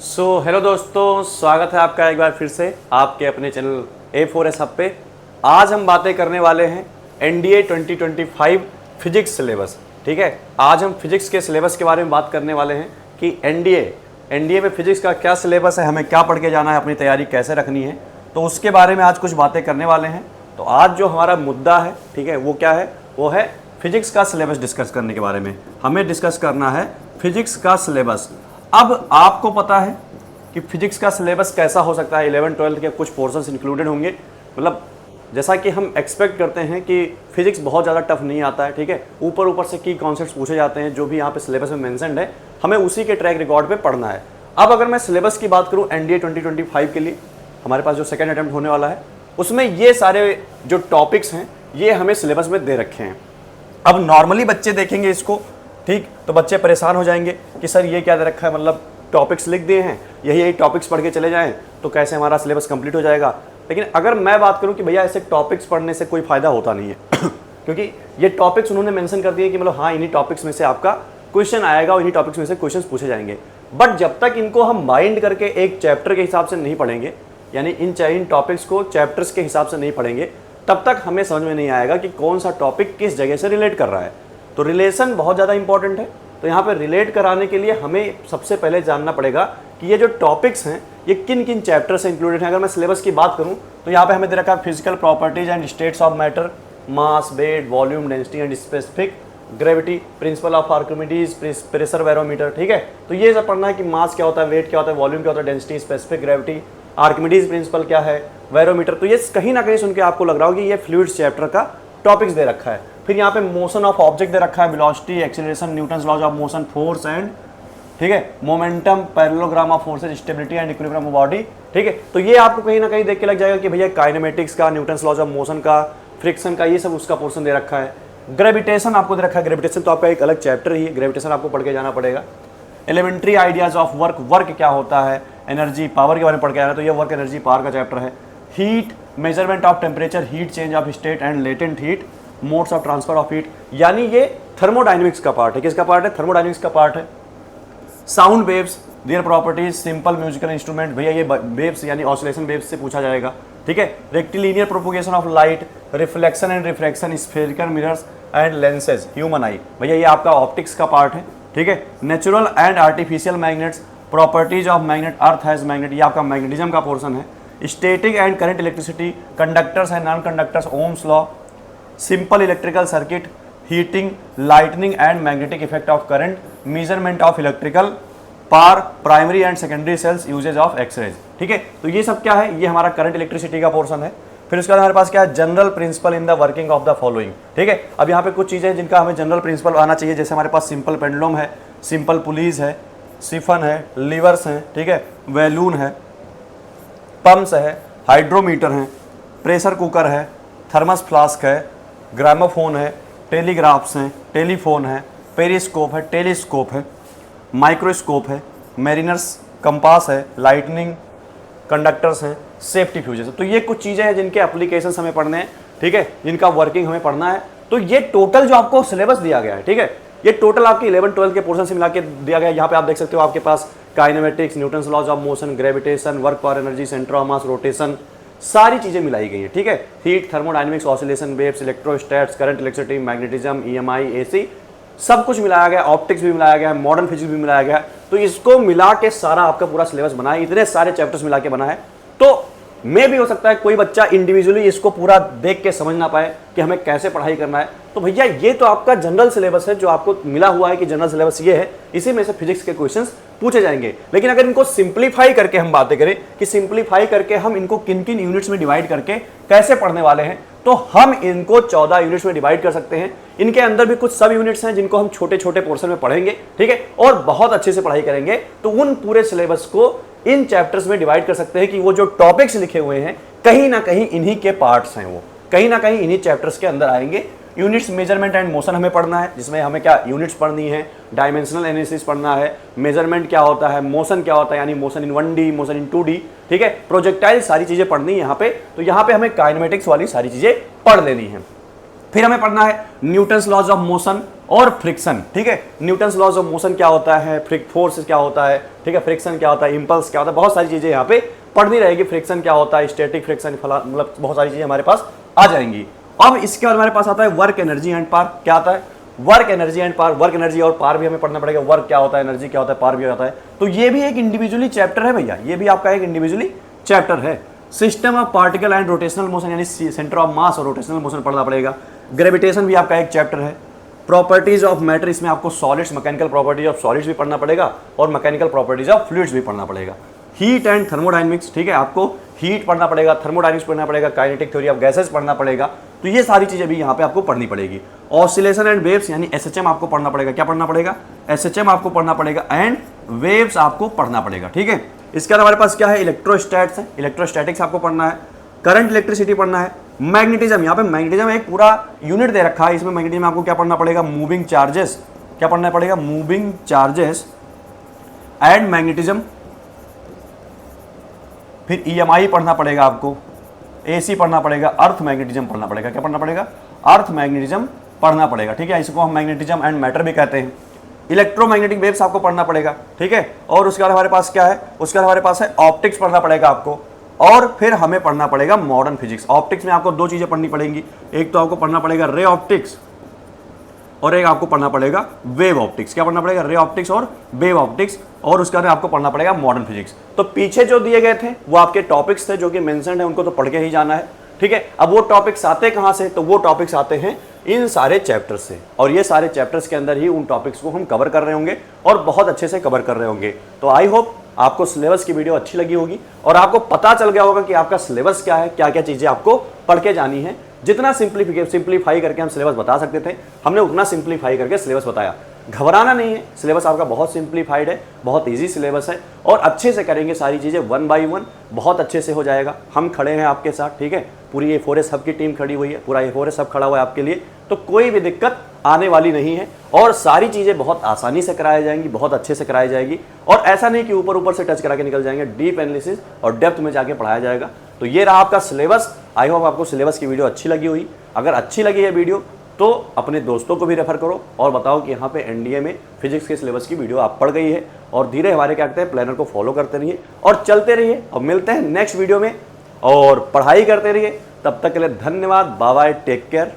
Hello दोस्तों, स्वागत है आपका एक बार फिर से आपके अपने चैनल A4S हब पे। आज हम बातें करने वाले हैं NDA 2025 फिजिक्स सिलेबस। ठीक है, आज हम फिजिक्स के सिलेबस के बारे में बात करने वाले हैं कि NDA में फिजिक्स का क्या सिलेबस है, हमें क्या पढ़ के जाना है, अपनी तैयारी कैसे रखनी है, तो उसके बारे में आज कुछ बातें करने वाले हैं। तो आज जो हमारा मुद्दा है, ठीक है, वो क्या है? वो है फिजिक्स का सिलेबस डिस्कस करने के बारे में। हमें डिस्कस करना है फिजिक्स का सिलेबस। अब आपको पता है कि फिजिक्स का सिलेबस कैसा हो सकता है। 11-12 के कुछ पोर्शंस इंक्लूडेड होंगे, मतलब जैसा कि हम एक्सपेक्ट करते हैं कि फिजिक्स बहुत ज़्यादा टफ नहीं आता है। ठीक है, ऊपर से की कॉन्सेप्ट्स पूछे जाते हैं, जो भी यहाँ पे सिलेबस में मेंशन्ड है, हमें उसी के ट्रैक रिकॉर्ड पे पढ़ना है। अब अगर मैं सिलेबस की बात करूँ NDA 2025 के लिए, हमारे पास जो सेकेंड अटेम्प्ट होने वाला है, उसमें ये सारे जो टॉपिक्स हैं ये हमें सिलेबस में दे रखे हैं। अब नॉर्मली बच्चे देखेंगे इसको, ठीक, तो बच्चे परेशान हो जाएंगे कि सर ये क्या दे रखा है, मतलब टॉपिक्स लिख दिए हैं, यही टॉपिक्स पढ़ के चले जाएं तो कैसे हमारा सिलेबस कंप्लीट हो जाएगा। लेकिन अगर मैं बात करूं कि भैया ऐसे टॉपिक्स पढ़ने से कोई फ़ायदा होता नहीं है क्योंकि ये टॉपिक्स उन्होंने मेंशन कर दिए कि मतलब हाँ, इन्हीं टॉपिक्स में से आपका क्वेश्चन आएगा और इन्हीं टॉपिक्स में से क्वेश्चन पूछे जाएंगे। बट जब तक इनको हम बाइंड करके एक चैप्टर के हिसाब से नहीं पढ़ेंगे, यानी इन टॉपिक्स को चैप्टर्स के हिसाब से नहीं पढ़ेंगे, तब तक हमें समझ में नहीं आएगा कि कौन सा टॉपिक किस जगह से रिलेट कर रहा है। तो रिलेशन बहुत ज़्यादा इंपॉर्टेंट है। तो यहाँ पे रिलेट कराने के लिए हमें सबसे पहले जानना पड़ेगा कि ये जो टॉपिक्स हैं ये किन किन चैप्टर से इंक्लूडेड हैं। अगर मैं सिलेबस की बात करूँ तो यहाँ पे हमें दे रखा है physical properties and states of matter, mass, weight, volume, density and specific gravity, principle of Archimedes, pressure barometer. ठीक है, तो ये सब पढ़ना है कि मास क्या होता है, वेट क्या होता है, वॉल्यूम क्या होता है, density, specific gravity, Archimedes principal क्या है, बैरोमीटर। तो ये कहीं ना कहीं सुन के आपको लग रहा हो कि ये फ्लूइड्स चैप्टर का टॉपिक्स दे रखा है। फिर यहाँ पे मोशन ऑफ ऑब्जेक्ट दे रखा है, velocity, acceleration, Newton's laws of motion, force and, ठीक है, momentum, parallelogram of forces, stability and equilibrium of body. ठीक है, तो ये आपको कहीं ना कहीं देख के लग जाएगा कि भैया काइनेमेटिक्स का, न्यूटन्स लॉज ऑफ मोशन का, फ्रिक्शन का, ये सब उसका पोर्शन दे रखा है। ग्रेविटेशन आपको दे रखा है, ग्रेविटेशन तो आपका एक अलग चैप्टर ही है, ग्रेविटेशन आपको पढ़ के जाना पड़ेगा। Elementary ideas of work, work क्या होता है, एनर्जी पावर के बारे में पढ़ के आना, तो ये वर्क एनर्जी पावर का चैप्टर है। Heat, measurement of temperature, heat change of state and latent heat, modes of transfer of heat, यानी ये थर्मोडायनेमिक्स का पार्ट है। किसका पार्ट है? थर्मोडायनेमिक्स का पार्ट है। Sound waves, their properties, simple musical instrument, भैया ये वेव्स यानी ऑसिलेशन वेव्स से पूछा जाएगा। ठीक है, rectilinear propagation of light, reflection and refraction, spherical mirrors and lenses, human eye, भैया ये आपका ऑप्टिक्स का पार्ट है। ठीक है, natural and artificial magnets, properties of magnet, earth has magnet, ये आपका मैग्नेटिज्म का पोर्शन है। Static and current electricity, conductors and non conductors, Ohm's law, simple electrical circuit, heating, lightning and magnetic effect of current, measurement of electrical power, primary and secondary sales, usage of X rays. ठीक है, तो ये सब क्या है? ये हमारा current electricity का पोर्शन है। फिर उसके बाद हमारे पास क्या है? General principle in the working of the following. ठीक है, अब यहाँ पे कुछ चीज़ें हैं जिनका हमें जनरल प्रिंसिपल आना चाहिए, जैसे हमारे पास सिंपल पेंडुलम है, सिंपल पुलीज है, सिफन है, लीवर्स हैं, ठीक है, वैलून है, पंप्स है, हाइड्रोमीटर है, प्रेशर कुकर है, थर्मस फ्लास्क है, ग्रामोफोन है, टेलीग्राफ्स हैं, टेलीफोन है, पेरिस्कोप है, टेलीस्कोप है, माइक्रोस्कोप है, मैरिनर्स कंपास है, लाइटनिंग कंडक्टर्स हैं, सेफ्टी फ्यूजेस। तो ये कुछ चीज़ें हैं जिनके एप्लीकेशंस हमें पढ़ने हैं। ठीक है, जिनका वर्किंग हमें पढ़ना है। तो ये टोटल जो आपको सिलेबस दिया गया है, ठीक है, ये टोटल आपके 11-12 के पोर्शन से मिला के दिया गया है। यहाँ पे आप देख सकते हो आपके पास kinematics, Newton's laws of motion, gravitation, work power energy, centre of mass, rotation, सारी चीजें मिलाई गई हैं। ठीक है, heat, thermodynamics, oscillation waves, electrostatics, current electricity, magnetism, EMI, AC, सब कुछ मिलाया गया। ऑप्टिक्स भी मिलाया गया है, मॉडर्न फिजिक्स भी मिलाया गया है। तो इसको मिला के सारा आपका पूरा सिलेबस बना है, इतने सारे चैप्टर्स मिला के बना है। तो मे भी हो सकता है कोई बच्चा इंडिविजुअली इसको पूरा देख के समझ ना पाए कि हमें कैसे पढ़ाई करना है। तो भैया ये तो आपका जनरल सिलेबस है, जो आपको मिला हुआ है कि जनरल सिलेबस ये है, इसी में से फिजिक्स के क्वेश्चंस पूछे जाएंगे। लेकिन अगर इनको सिंप्लीफाई करके हम बातें करें कि सिंप्लीफाई करके हम इनको किन किन यूनिट्स में डिवाइड करके कैसे पढ़ने वाले हैं, तो हम इनको 14 यूनिट्स में डिवाइड कर सकते हैं। इनके अंदर भी कुछ सब यूनिट्स हैं जिनको हम छोटे छोटे पोर्शन में पढ़ेंगे, ठीक है, और बहुत अच्छे से पढ़ाई करेंगे। तो उन पूरे सिलेबस को इन चैप्टर्स में डिवाइड कर सकते हैं कि वो जो टॉपिक्स लिखे हुए हैं कहीं ना कहीं इन्हीं के पार्ट्स हैं, वो कहीं ना कहीं इन्हीं चैप्टर्स के अंदर आएंगे। यूनिट्स, मेजरमेंट एंड मोशन हमें पढ़ना है, जिसमें हमें क्या यूनिट्स पढ़नी है, डायमेंशनल एनालिसिस पढ़ना है, मेजरमेंट क्या होता है, मोशन क्या होता है, यानी motion in 1D, motion in 2D, ठीक है, प्रोजेक्टाइल, सारी चीजें पढ़नी है यहाँ पे। तो यहाँ पे हमें काइनेमेटिक्स वाली सारी चीजें पढ़ लेनी है। फिर हमें पढ़ना है न्यूटन्स लॉज ऑफ मोशन और फ्रिक्शन, ठीक है। न्यूटन्स लॉज ऑफ मोशन क्या होता है, फोर्स क्या होता है, ठीक है, फ्रिक्शन क्या होता है, इंपल्स क्या होता है, बहुत सारी चीजें यहाँ पे पढ़नी रहेगी। फ्रिक्शन क्या होता है, स्टैटिक फ्रिक्शन, मतलब बहुत सारी चीजें हमारे पास आ जाएंगी। अब इसके बाद हमारे पास आता है वर्क एनर्जी एंड पावर। क्या आता है, work energy and power. Work energy और पावर भी हमें पढ़ना पड़ेगा। वर्क क्या होता है, एनर्जी क्या होता है, पावर भी होता है। तो ये भी एक इंडिविजुअली चैप्टर है भैया, ये भी आपका एक इंडिविजुअली चैप्टर है। System of particle and rotational motion, यानी सेंटर ऑफ मास और रोटेशनल मोशन पढ़ना पड़ेगा। ग्रेविटेशन भी आपका एक चैप्टर है। प्रॉपर्टीज ऑफ मैटर, इसमें आपको solids, mechanical properties of solids भी पढ़ना पड़ेगा और मैकेनिकल प्रॉपर्टीज ऑफ फ्लूइड्स भी पढ़ना पड़ेगा। हीट एंड थर्मोडायनेमिक्स, ठीक है, आपको हीट पढ़ना पड़ेगा, थर्मोडायनेमिक्स पढ़ना पड़ेगा, काइनेटिक थ्योरी ऑफ गैसेस पढ़ना पड़ेगा। तो ये सारी चीजें भी यहाँ पे आपको पढ़नी पड़ेगी। ऑसिलेशन एंड वेव्स, यानी एसएचएम आपको पढ़ना पड़ेगा। क्या पढ़ना पड़ेगा, एसएचएम आपको पढ़ना पड़ेगा एंड वेव्स आपको पढ़ना पड़ेगा, ठीक है। इसके बाद हमारे पास क्या है, इलेक्ट्रोस्टैट्स है, इलेक्ट्रोस्टैटिक्स आपको पढ़ना है। करंट इलेक्ट्रिसिटी पढ़ना है। मैग्नेटिज्म, यहाँ पे मैग्नेटिज्म एक पूरा यूनिट दे रखा है, इसमें मैग्नेटिज्म आपको क्या पढ़ना पड़ेगा, मूविंग चार्जेस, क्या पढ़ना पड़ेगा, मूविंग चार्जेस एंड मैग्नेटिज्म। फिर ईएमआई पढ़ना पड़ेगा आपको, एसी पढ़ना पड़ेगा, अर्थ मैग्नेटिज्म पढ़ना पड़ेगा। क्या पढ़ना पड़ेगा, अर्थ मैग्नेटिज्म पढ़ना पड़ेगा, ठीक है। इसको हम मैग्नेटिज्म एंड मैटर भी कहते हैं। इलेक्ट्रोमैग्नेटिक वेव्स आपको पढ़ना पड़ेगा, ठीक है। और उसके बाद हमारे पास क्या है, उसके बाद हमारे पास है ऑप्टिक्स पढ़ना पड़ेगा आपको। और फिर हमें पढ़ना पड़ेगा मॉडर्न फिजिक्स। ऑप्टिक्स में आपको दो चीजें पढ़नी पड़ेंगी, एक तो आपको पढ़ना पड़ेगा रे ऑप्टिक्स और एक आपको पढ़ना पड़ेगा वेव ऑप्टिक्स। क्या पढ़ना पड़ेगा, रे ऑप्टिक्स और वेव ऑप्टिक्स। और उसके बाद आपको पढ़ना पड़ेगा मॉडर्न फिजिक्स। तो पीछे जो दिए गए थे वो आपके टॉपिक्स थे जो कि मेंशन्ड है, उनको तो पढ़ के ही जाना है, ठीक है। अब वो टॉपिक्स आते कहां से, तो वो टॉपिक्स आते हैं इन सारे चैप्टर्स से, और ये सारे चैप्टर्स के अंदर ही उन टॉपिक्स को हम कवर कर रहे होंगे और बहुत अच्छे से कवर कर रहे होंगे। तो आई होप आपको सिलेबस की वीडियो अच्छी लगी होगी और आपको पता चल गया होगा कि आपका सिलेबस क्या है, क्या क्या चीजें आपको पढ़ के जानी है। जितना सिंप्लीफाई करके हम सिलेबस बता सकते थे, हमने उतना सिंप्लीफाई करके सिलेबस बताया। घबराना नहीं है, सिलेबस आपका बहुत सिंप्लीफाइड है, बहुत इजी सिलेबस है और अच्छे से करेंगे सारी चीज़ें 1 बाय 1, बहुत अच्छे से हो जाएगा। हम खड़े हैं आपके साथ, ठीक है। पूरी A4S हब की टीम खड़ी हुई है, पूरा A4S हब खड़ा हुआ है आपके लिए, तो कोई भी दिक्कत आने वाली नहीं है और सारी चीज़ें बहुत आसानी से कराई जाएंगी, बहुत अच्छे से कराई जाएगी। और ऐसा नहीं कि ऊपर ऊपर से टच करा के निकल जाएंगे, डीप एनालिसिस और डेप्थ में जाके पढ़ाया जाएगा। तो ये रहा आपका सिलेबस। आई होप आपको सिलेबस की वीडियो अच्छी लगी हुई। अगर अच्छी लगी है वीडियो तो अपने दोस्तों को भी रेफर करो और बताओ कि यहाँ पे एनडीए में फिजिक्स के सिलेबस की वीडियो आप पढ़ गई है। और धीरे हमारे क्या कहते हैं, प्लानर को फॉलो करते रहिए और चलते रहिए। और मिलते हैं नेक्स्ट वीडियो में और पढ़ाई करते रहिए। तब तक के लिए धन्यवाद, बाय बाय, टेक केयर।